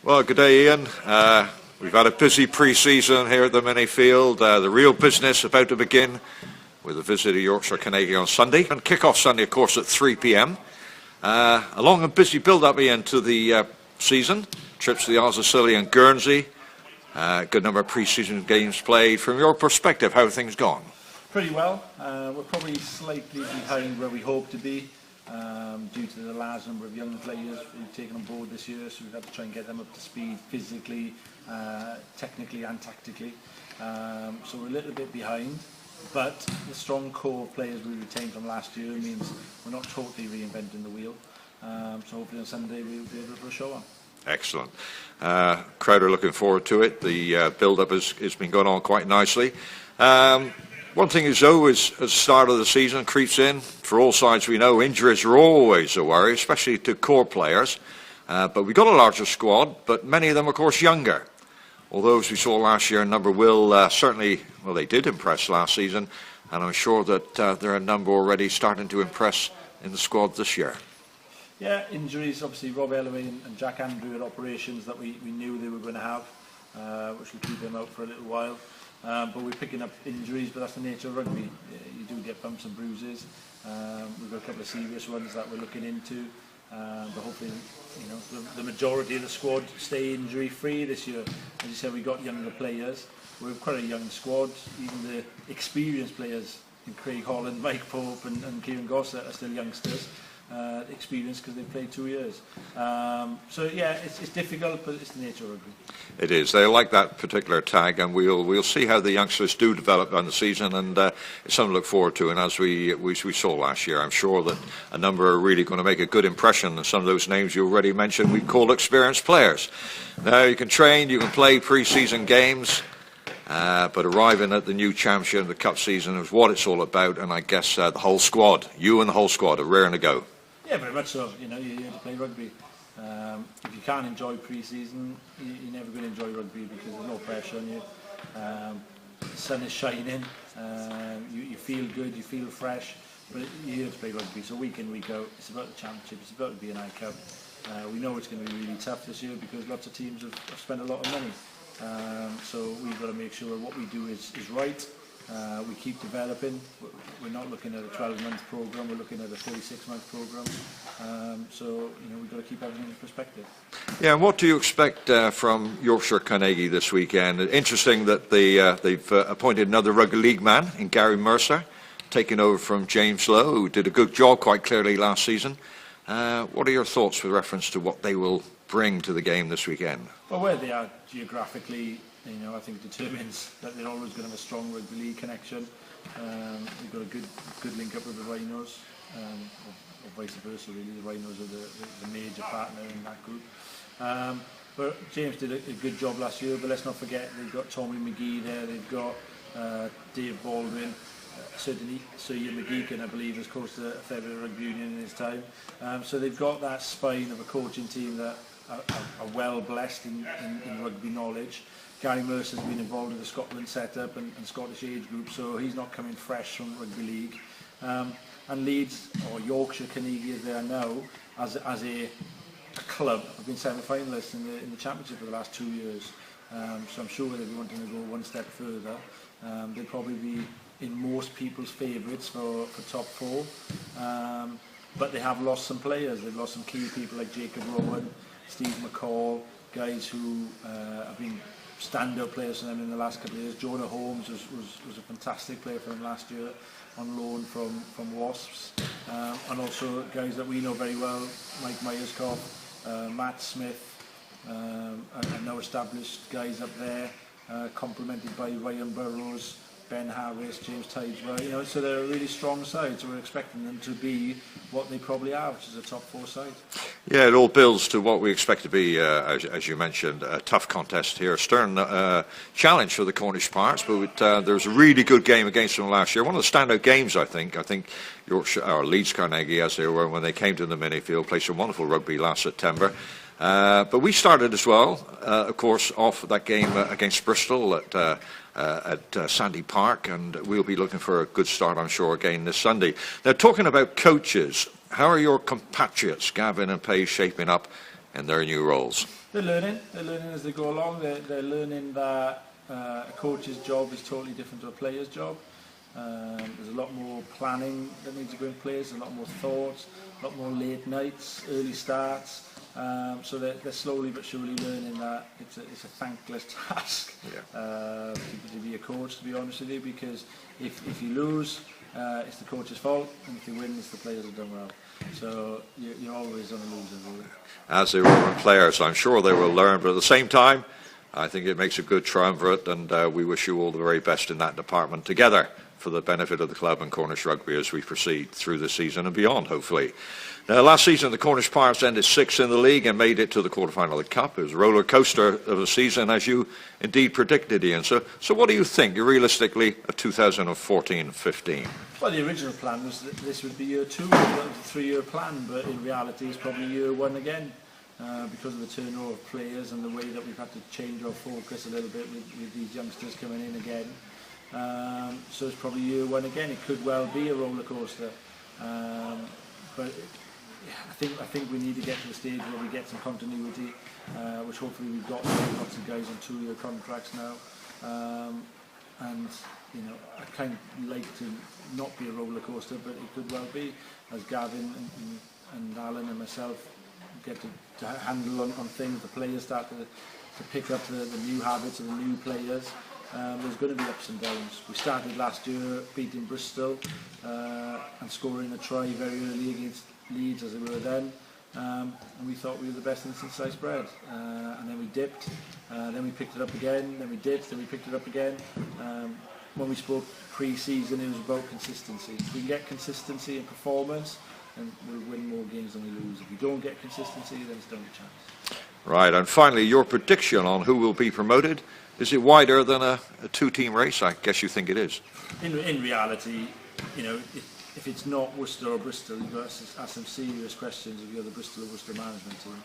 Well, good day, Ian. We've had a busy pre-season here at the Minifield. The real business about to begin with a visit to Yorkshire Carnegie on Sunday. And kick-off Sunday, of course, at 3 p.m. A long and busy build-up, Ian, to the season. Trips to the Isles of Scilly and Guernsey. Good number of pre-season games played. From your perspective, how have things gone? Pretty well. We're probably slightly behind where we hope to be due to the large number of young players we've taken on board this year, so we've had to try and get them up to speed physically, technically and tactically. So we're a little bit behind, but the strong core of players we retained from last year means we're not totally reinventing the wheel. So hopefully on Sunday we'll be able to put a show on. Excellent. Crowd are looking forward to it. The build-up has been going on quite nicely. One thing is, though, as the start of the season creeps in, for all sides we know, injuries are always a worry, especially to core players. But we've got a larger squad, but many of them, of course, younger. Although, as we saw last year, a number will certainly, well, they did impress last season, and I'm sure that there are a number already starting to impress in the squad this year. Yeah, injuries, obviously Rob Ellaway and Jack Andrew had operations that we knew they were going to have, which will keep them out for a little while. But we're picking up injuries, but that's the nature of rugby. You do get bumps and bruises. We've got a couple of serious ones that we're looking into, but hopefully, you know, the majority of the squad stay injury-free this year. As you said, we've got younger players. We're quite a young squad. Even the experienced players, Craig Holland, Mike Pope and Kieran Gossett are still youngsters. Experience because they've played 2 years. So yeah, it's difficult, but it's the nature of rugby. It is. They like that particular tag, and we'll see how the youngsters do develop on the season, and it's something to look forward to. And as we saw last year, I'm sure that a number are really going to make a good impression. And some of those names you already mentioned, we call experienced players. Now you can train, you can play pre-season games. But arriving at the new championship, the cup season, is what it's all about, and I guess the whole squad, you and the whole squad, are raring to go. Yeah, very much so. You know, you're here to play rugby. If you can't enjoy pre-season, you're never going to enjoy rugby because there's no pressure on you. The sun is shining. You feel good, you feel fresh, but you're here to play rugby. So week in, week out, it's about the championship. It's about the B&I Cup. We know it's going to be really tough this year because lots of teams have spent a lot of money. So we've got to make sure what we do is right. We keep developing. We're not looking at a 12-month program. We're looking at a 36-month program. So you know, we've got to keep everything in perspective. Yeah, and what do you expect from Yorkshire Carnegie this weekend? Interesting that they've appointed another rugby league man in Gary Mercer, taking over from James Lowe, who did a good job quite clearly last season. What are your thoughts with reference to what they will bring to the game this weekend? Well, where they are geographically, you know, I think determines that they're always going to have a strong rugby league connection. We've got a good link up with the Rhinos, or vice versa really. The Rhinos are the major partner in that group. But James did a good job last year, but let's not forget they've got Tommy McGee there, they've got Dave Baldwin, certainly Sir Ian McGeechan, I believe, has coached a fair bit of rugby union in his time. So they've got that spine of a coaching team that are well blessed in rugby knowledge. Gary Mercer's been involved in the Scotland setup and Scottish age group, so he's not coming fresh from rugby league. And Leeds, or Yorkshire Carnegie as they are now, as a club, have been semi-finalists in the championship for the last 2 years. So I'm sure they'll be wanting to go one step further. They'll probably be in most people's favourites for top four. But they have lost some players. They've lost some key people like Jacob Rowan, Steve McCall, guys who have been standout players for them in the last couple of years. Jonah Holmes was a fantastic player for them last year on loan from Wasps. And also guys that we know very well, Mike Myerscough, Matt Smith, and now established guys up there, complemented by Ryan Burrows, Ben Harris, James Tideswell, you know, so they're a really strong side, so we're expecting them to be what they probably are, which is a top four side. Yeah, it all builds to what we expect to be, as you mentioned, a tough contest here. Stern challenge for the Cornish Pirates, but there was a really good game against them last year. One of the standout games, I think Yorkshire, or Leeds Carnegie, as they were when they came to the Minifield, played some wonderful rugby last September. But we started as well, of course, off that game against Bristol at Sandy Park, and we'll be looking for a good start, I'm sure, again this Sunday. Now, talking about coaches, how are your compatriots, Gavin and Paige, shaping up in their new roles? They're learning as they go along. They're learning that a coach's job is totally different to a player's job. There's a lot more planning that needs to go in place, a lot more thoughts, a lot more late nights, early starts. So they're slowly but surely learning that it's a thankless task to be a coach, to be honest with you, because if you lose, it's the coach's fault, and if you win, it's the players have done well. So you're always on a loser, really. As they were players, I'm sure they will learn, but at the same time, I think it makes a good triumvirate, and we wish you all the very best in that department together for the benefit of the club and Cornish rugby as we proceed through the season and beyond, hopefully. Now, last season, the Cornish Pirates ended 6th in the league and made it to the quarter-final of the Cup. It was a roller coaster of a season, as you indeed predicted, Ian. So what do you think, realistically, of 2014-15? Well, the original plan was that this would be year 2, it was a 3-year plan, but in reality it's probably year 1 again, because of the turnover of players and the way that we've had to change our focus a little bit with these youngsters coming in again. So it's probably year 1 again. It could well be a roller coaster, but I think we need to get to the stage where we get some continuity, which hopefully we've got lots of guys on 2-year contracts now, and you know, I kind of like to not be a roller coaster, but it could well be, as Gavin and Alan and myself get to handle on things. The players start to pick up the new habits of the new players. There's going to be ups and downs. We started last year beating Bristol and scoring a try very early against Leeds, as they were then, and we thought we were the best in since sliced bread, and then we dipped, then we picked it up again, then we dipped, then we picked it up again. When we spoke pre-season, it was about consistency. If we can get consistency in performance, then we'll win more games than we lose. If we don't get consistency, then it's not a chance. Right, and finally, your prediction on who will be promoted. Is it wider than a 2-team race? I guess you think it is. In reality, you know, if it's not Worcester or Bristol, you've got to ask some serious questions if you're the Bristol or Worcester management team.